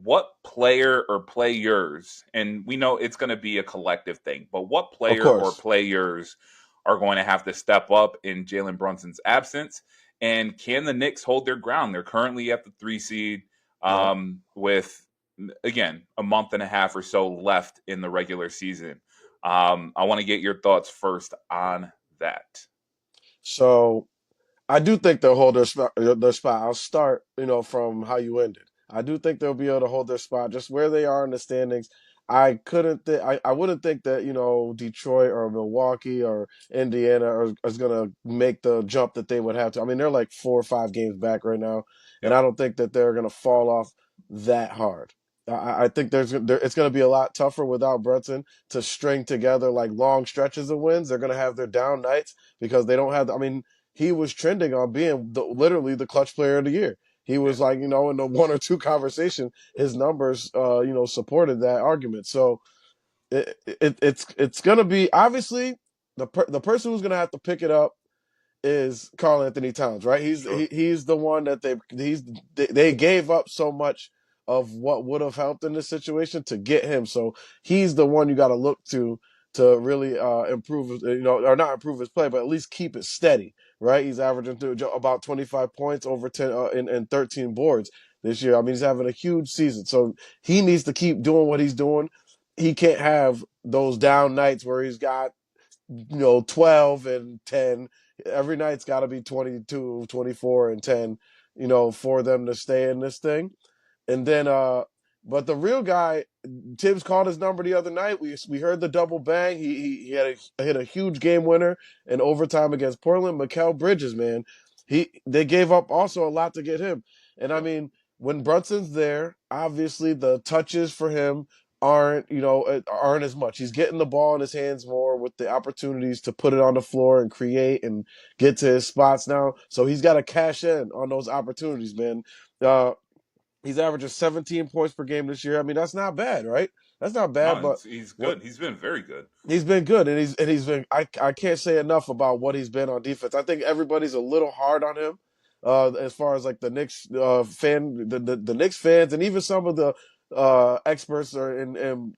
what player or players, and we know it's going to be a collective thing, but what Of player or course. players are going to have to step up in Jalen Brunson's absence? And can the Knicks hold their ground? They're currently at the 3 seed Yeah. with, again, a month and a half or so left in the regular season. I want to get your thoughts first on that. So I do think they'll hold their spot. Their spot. I'll start, from how you ended. I do think they'll be able to hold their spot, just where they are in the standings. I couldn't. I wouldn't think that Detroit or Milwaukee or Indiana is going to make the jump that they would have to. I mean, they're like 4 or 5 games back right now, and Yep. I don't think that they're going to fall off that hard. I think it's going to be a lot tougher without Brunson to string together like long stretches of wins. They're going to have their down nights because they don't have. I mean, he was trending on being literally the clutch player of the year. He was Yeah. like, in the one or two conversation, his numbers, supported that argument. So it's gonna be obviously the person who's gonna have to pick it up is Carl Anthony Towns, right? Sure. He's the one that they gave up so much of what would have helped in this situation to get him. So he's the one you got to look to really improve, or not improve his play, but at least keep it steady, right? He's averaging through about 25 points over 10 and 13 boards this year. I mean, he's having a huge season, so he needs to keep doing what he's doing. He can't have those down nights where he's got 12 and 10. Every night's got to be 22, 24, and 10, for them to stay in this thing. And then, but the real guy, Tibbs called his number the other night. We heard the double bang. He hit a huge game winner in overtime against Portland. Mikal Bridges, man, they gave up also a lot to get him. And I Yep. mean, when Brunson's there, obviously the touches for him aren't as much. He's getting the ball in his hands more with the opportunities to put it on the floor and create and get to his spots now. So he's got to cash in on those opportunities, man. Uh, He's averaging 17 points per game this year. I mean, that's not bad, right? That's not bad, No, but he's what good. He's been very good. he's been good, and he's been. I can't say enough about what he's been on defense. I think everybody's a little hard on him, as far as like the Knicks the Knicks fans, and even some of the experts and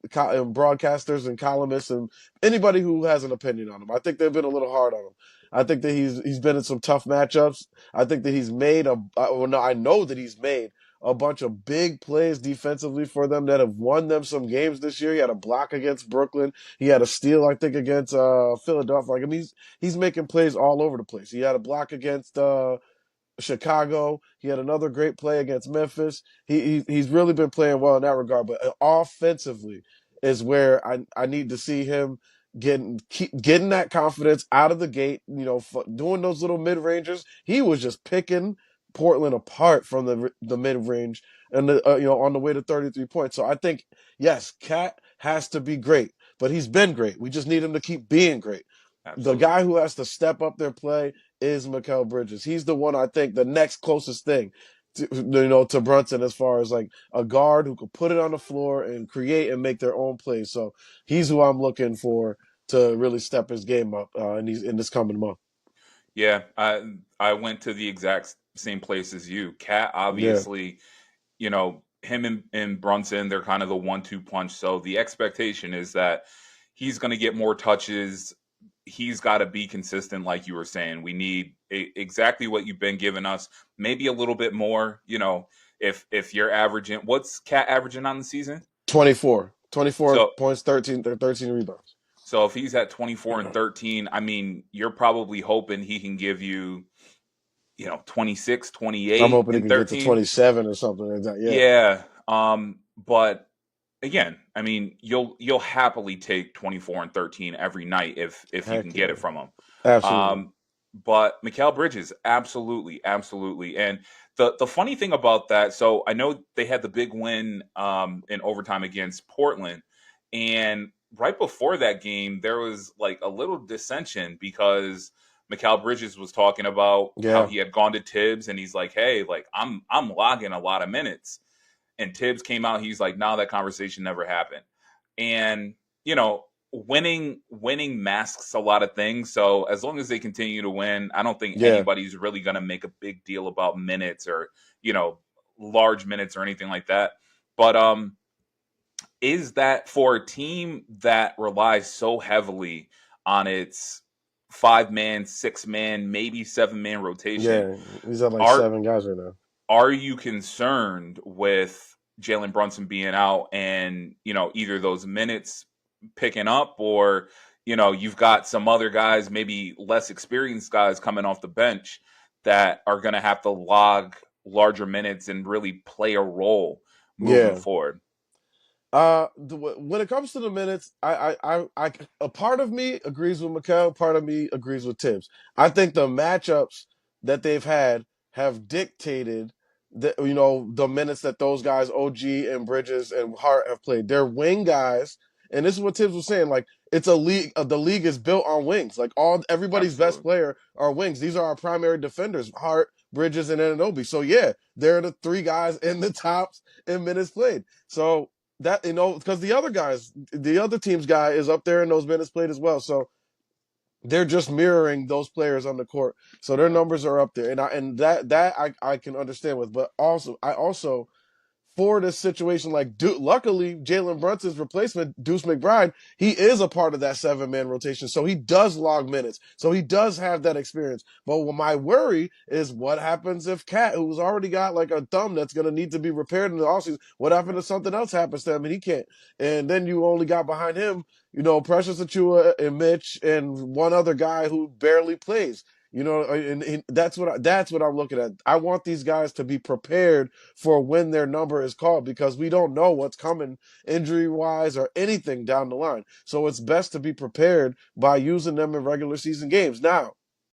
broadcasters and columnists and anybody who has an opinion on him. I think they've been a little hard on him. I think that he's been in some tough matchups. I think that he's made well, no, I know that he's made a bunch of big plays defensively for them that have won them some games this year. He had a block against Brooklyn. He had a steal, I think, against Philadelphia. Like, I mean, he's making plays all over the place. He had a block against Chicago. He had another great play against Memphis. He's really been playing well in that regard. But offensively is where I need to see him getting that confidence out of the gate. Doing those little mid rangers. He was just picking Portland apart from the mid range and on the way to 33 points. So I think yes, Cat has to be great, but he's been great. We just need him to keep being great. The Absolutely. guy who has to step up their play is Mikal Bridges. He's the one I think the next closest thing to Brunson as far as like a guard who could put it on the floor and create and make their own plays. So he's who I'm looking for to really step his game up in this coming month. Yeah, I went to the exact same place as you. Cat, Yeah, obviously, him and Brunson, they're kind of the 1-2 punch. So the expectation is that he's going to get more touches. He's got to be consistent, like you were saying. We need exactly what you've been giving us, maybe a little bit more. If you're averaging, what's Cat averaging on the season? 24 So points, 13 rebounds. so if he's at 24 and 13, I mean, you're probably hoping he can give you 26, I'm 28, hoping he and can get to 13. 27 or something like that. Yeah, Yeah. But again, I mean, you'll happily take 24 and 13 every night if you can heck get yeah, it from him. absolutely. Um, but Mikal Bridges, absolutely, absolutely. And the funny thing about that, so I know they had the big win in overtime against Portland, and right before that game, there was like a little dissension because Mikal Bridges was talking about how Yeah, he had gone to Tibbs and he's like, "Hey, like I'm logging a lot of minutes." And Tibbs came out, he's like, "No, that conversation never happened." And, winning masks a lot of things. So as long as they continue to win, I don't think yeah. anybody's really going to make a big deal about minutes or, you know, large minutes or anything like that. But is that for a team that relies so heavily on its 5 man, 6 man, maybe 7 man rotation? Yeah, he's at like Are 7 guys right now. are you concerned with Jalen Brunson being out and, either those minutes picking up, or, you've got some other guys, maybe less experienced guys coming off the bench that are going to have to log larger minutes and really play a role moving Yeah. forward? When it comes to the minutes, a part of me agrees with Mikal, part of me agrees with Tibbs. I think the matchups that they've had have dictated the minutes that those guys, OG and Bridges and Hart, have played. They're wing guys, and this is what Tibbs was saying. Like it's a league. The league is built on wings. Like everybody's best Absolutely. player are wings. These are our primary defenders: Hart, Bridges, and Anunoby. So yeah, they're the three guys in the tops in minutes played. So that because the other team's guy is up there in those minutes played as well. So they're just mirroring those players on the court. So their numbers are up there, and that I can understand with. But also I also for this situation, like luckily Jalen Brunson's replacement, Deuce McBride, he is a part of that 7 man rotation, so he does log minutes, so he does have that experience. But my worry is what happens if Cat, who's already got like a thumb that's going to need to be repaired in the offseason, what happens if something else happens to him and he can't? And then you only got behind him, Precious Achua and Mitch and one other guy who barely plays. And that's what I'm looking at. I want these guys to be prepared for when their number is called because we don't know what's coming injury wise or anything down the line. So it's best to be prepared by using them in regular season games. Now,